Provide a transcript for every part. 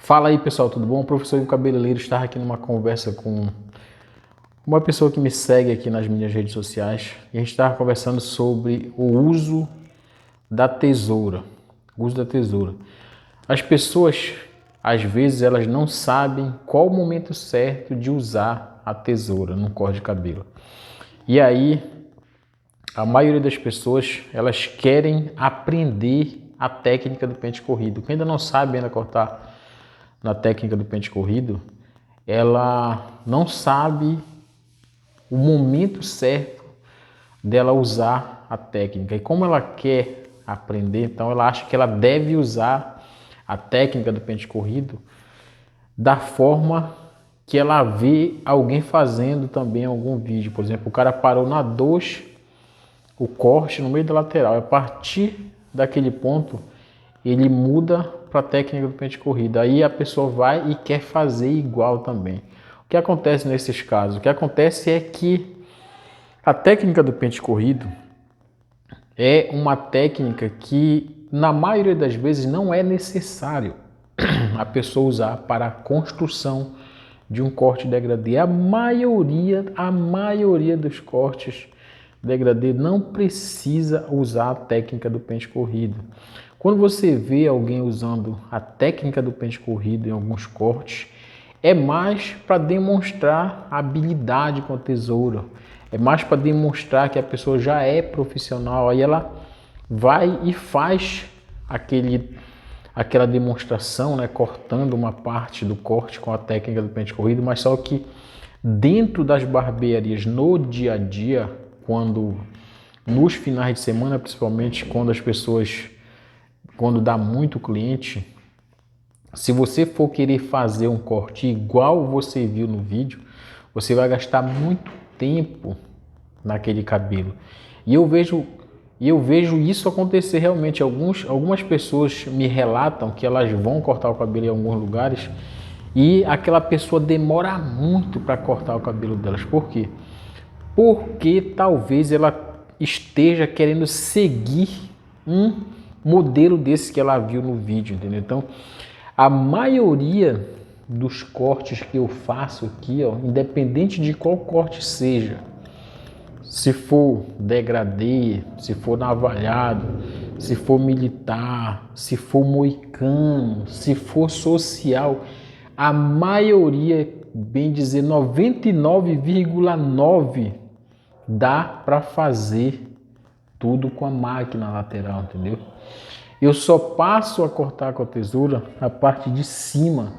Fala aí pessoal, tudo bom? O professor Ivo Cabeleireiro está aqui numa conversa com uma pessoa que me segue aqui nas minhas redes sociais e a gente estava conversando sobre o uso da tesoura. O uso da tesoura. As pessoas, às vezes, elas não sabem qual o momento certo de usar a tesoura no corte de cabelo. E aí, a maioria das pessoas, elas querem aprender a técnica do pente corrido. Quem ainda não sabe ainda cortar na técnica do pente corrido, ela não sabe o momento certo dela usar a técnica. E como ela quer aprender, então ela acha que ela deve usar a técnica do pente corrido da forma que ela vê alguém fazendo também em algum vídeo. Por exemplo, o cara parou na 2, o corte no meio da lateral. A partir daquele ponto, ele muda para a técnica do pente corrido. Aí a pessoa vai e quer fazer igual também. O que acontece nesses casos? O que acontece é que a técnica do pente corrido é uma técnica que, na maioria das vezes, não é necessário a pessoa usar para a construção de um corte degradê. A maioria dos cortes degradê não precisa usar a técnica do pente corrido. Quando você vê alguém usando a técnica do pente corrido em alguns cortes, é mais para demonstrar habilidade com a tesoura, é mais para demonstrar que a pessoa já é profissional. Aí ela vai e faz aquela demonstração, né, cortando uma parte do corte com a técnica do pente corrido, mas só que dentro das barbearias, no dia a dia, nos finais de semana, principalmente quando dá muito cliente, se você for querer fazer um corte igual você viu no vídeo, você vai gastar muito tempo naquele cabelo. E eu vejo isso acontecer realmente. Algumas pessoas me relatam que elas vão cortar o cabelo em alguns lugares e aquela pessoa demora muito para cortar o cabelo delas. Por quê? Porque talvez ela esteja querendo seguir um modelo desse que ela viu no vídeo, entendeu? Então, a maioria dos cortes que eu faço aqui, ó, independente de qual corte seja, se for degradê, se for navalhado, se for militar, se for moicano, se for social, a maioria, bem dizer 99,9%, dá para fazer tudo com a máquina lateral, entendeu? Eu só passo a cortar com a tesoura a parte de cima,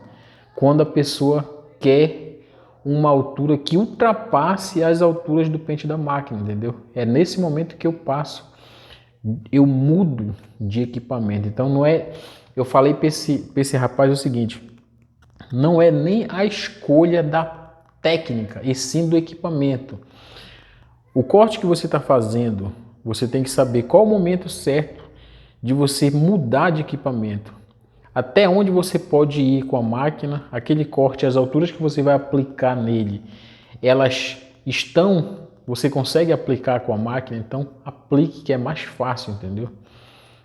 quando a pessoa quer uma altura que ultrapasse as alturas do pente da máquina, entendeu? É nesse momento que eu mudo de equipamento. Então não é, eu falei para esse rapaz o seguinte, não é nem a escolha da técnica, e sim do equipamento. O corte que você está fazendo, você tem que saber qual o momento certo de você mudar de equipamento. Até onde você pode ir com a máquina, aquele corte, as alturas que você vai aplicar nele, você consegue aplicar com a máquina, então aplique que é mais fácil, entendeu?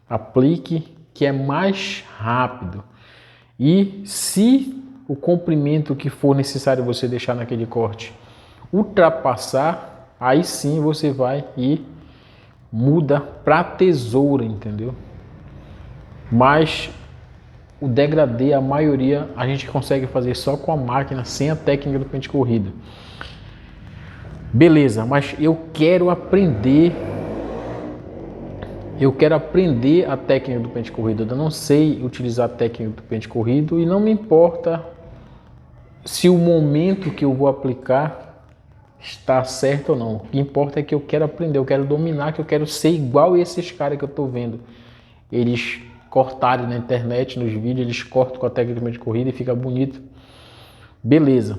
Aplique que é mais rápido. E se o comprimento que for necessário você deixar naquele corte ultrapassar, aí sim você vai e muda para tesoura, entendeu? Mas o degradê, a maioria, a gente consegue fazer só com a máquina, sem a técnica do pente corrido. Beleza, mas eu quero aprender a técnica do pente corrido. Eu não sei utilizar a técnica do pente corrido e não me importa se o momento que eu vou aplicar está certo ou não. O que importa é que eu quero aprender, eu quero dominar, que eu quero ser igual esses caras que eu estou vendo. Eles cortarem na internet, nos vídeos, eles cortam com a técnica de corrida e fica bonito. Beleza.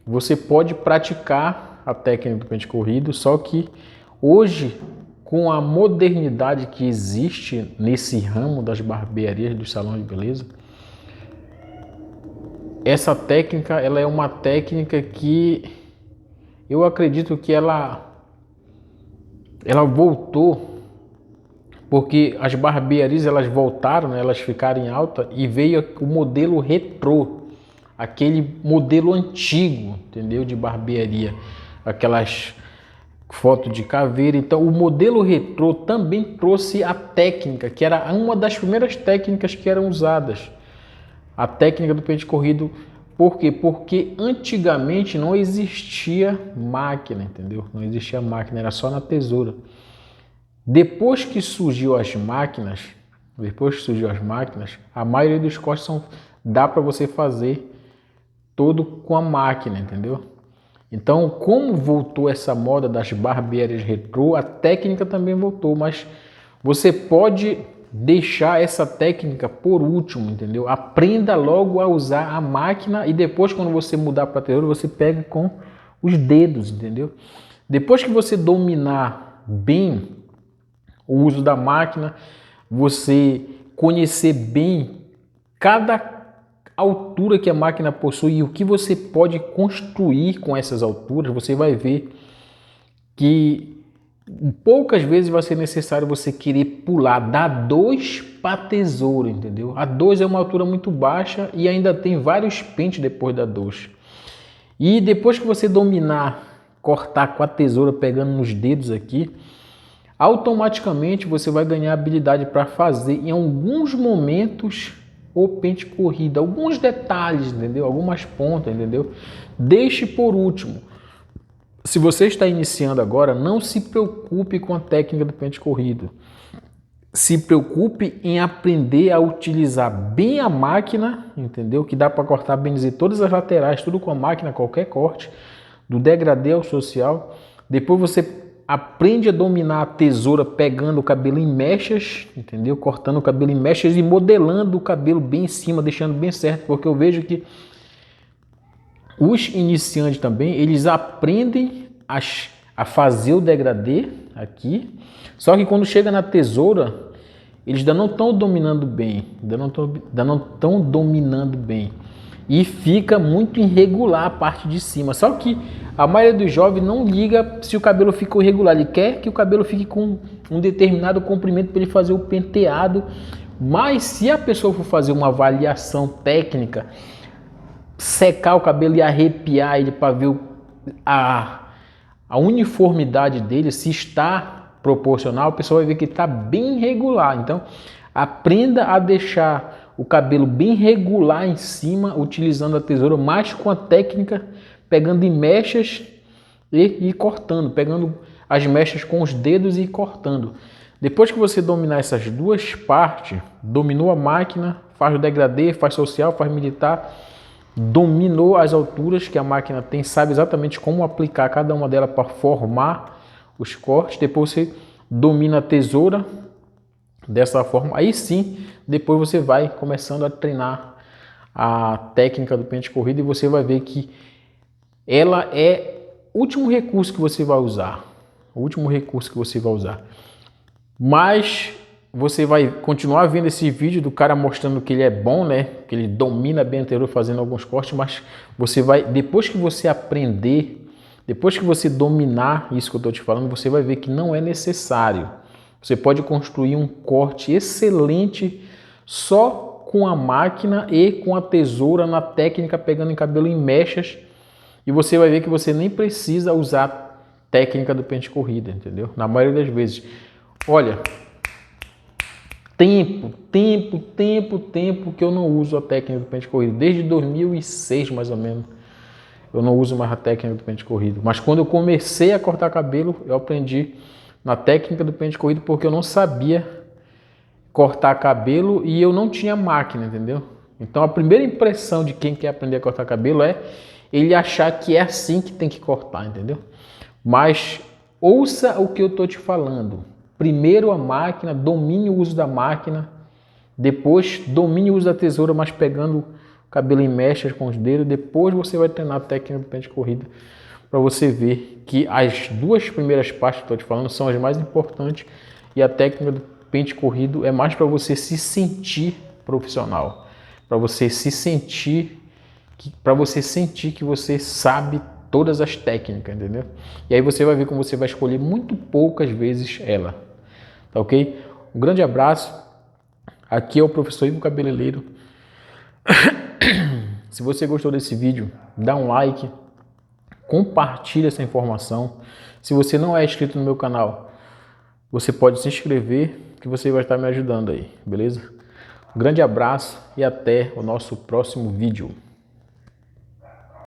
Você pode praticar a técnica do pente corrido, só que hoje, com a modernidade que existe nesse ramo das barbearias, dos salões de beleza, essa técnica, ela é uma técnica que eu acredito que ela voltou porque as barbearias elas voltaram, né, elas ficaram em alta e veio o modelo retrô, aquele modelo antigo, entendeu? De barbearia, aquelas fotos de caveira. Então o modelo retrô também trouxe a técnica, que era uma das primeiras técnicas que eram usadas, a técnica do pente corrido. Por quê? Porque antigamente não existia máquina, entendeu? Não existia máquina, era só na tesoura. Depois que surgiu as máquinas, a maioria dos cortes dá para você fazer todo com a máquina, entendeu? Então, como voltou essa moda das barbearias retrô, a técnica também voltou, mas você pode deixar essa técnica por último, entendeu? Aprenda logo a usar a máquina e depois, quando você mudar para a tesoura, você pega com os dedos, entendeu? Depois que você dominar bem o uso da máquina, você conhecer bem cada altura que a máquina possui e o que você pode construir com essas alturas, você vai ver que poucas vezes vai ser necessário você querer pular da 2 para a tesoura, entendeu? A 2 é uma altura muito baixa e ainda tem vários pentes depois da 2. E depois que você dominar, cortar com a tesoura pegando nos dedos aqui, automaticamente você vai ganhar habilidade para fazer em alguns momentos o pente corrido, alguns detalhes, entendeu? Algumas pontas, entendeu? Deixe por último. Se você está iniciando agora, não se preocupe com a técnica do pente corrido. Se preocupe em aprender a utilizar bem a máquina, entendeu? Que dá para cortar, bem dizer, todas as laterais, tudo com a máquina, qualquer corte, do degradê ao social. Depois você aprende a dominar a tesoura pegando o cabelo em mechas, entendeu? Cortando o cabelo em mechas e modelando o cabelo bem em cima, deixando bem certo, porque eu vejo que os iniciantes também, eles aprendem a fazer o degradê aqui, só que quando chega na tesoura, eles ainda não estão dominando bem, ainda não estão dominando bem. E fica muito irregular a parte de cima. Só que a maioria dos jovens não liga se o cabelo ficou irregular. Ele quer que o cabelo fique com um determinado comprimento para ele fazer o penteado. Mas se a pessoa for fazer uma avaliação técnica, secar o cabelo e arrepiar ele para ver a uniformidade dele, se está proporcional, a pessoa vai ver que está bem irregular. Então, aprenda a deixar o cabelo bem regular em cima, utilizando a tesoura, mas com a técnica, pegando em mechas e cortando, pegando as mechas com os dedos e cortando. Depois que você dominar essas duas partes, dominou a máquina, faz o degradê, faz social, faz militar, dominou as alturas que a máquina tem, sabe exatamente como aplicar cada uma delas para formar os cortes, depois você domina a tesoura dessa forma, aí sim, depois você vai começando a treinar a técnica do pente corrido e você vai ver que ela é o último recurso que você vai usar, Mas você vai continuar vendo esse vídeo do cara mostrando que ele é bom, né? Que ele domina bem a tesoura fazendo alguns cortes, mas você vai, depois que você aprender, depois que você dominar isso que eu estou te falando, você vai ver que não é necessário. Você pode construir um corte excelente só com a máquina e com a tesoura na técnica pegando em cabelo em mechas e você vai ver que você nem precisa usar técnica do pente corrida, entendeu? Na maioria das vezes. Olha, tempo que eu não uso a técnica do pente corrido. Desde 2006, mais ou menos, eu não uso mais a técnica do pente corrido. Mas quando eu comecei a cortar cabelo, eu aprendi na técnica do pente corrido porque eu não sabia cortar cabelo e eu não tinha máquina, entendeu? Então a primeira impressão de quem quer aprender a cortar cabelo é ele achar que é assim que tem que cortar, entendeu? Mas ouça o que eu estou te falando. Primeiro a máquina, domine o uso da máquina, depois domine o uso da tesoura, mas pegando o cabelo em mechas com os dedos, depois você vai treinar a técnica do pente corrida para você ver que as duas primeiras partes que eu estou te falando são as mais importantes e a técnica do pente corrido é mais para você se sentir profissional, para você sentir que você sabe todas as técnicas, entendeu? E aí você vai ver como você vai escolher muito poucas vezes ela, tá ok? Um grande abraço. Aqui é o professor Ivo Cabeleireiro. Se você gostou desse vídeo, dá um like, compartilha essa informação. Se você não é inscrito no meu canal, você pode se inscrever, que você vai estar me ajudando aí, beleza? Um grande abraço e até o nosso próximo vídeo.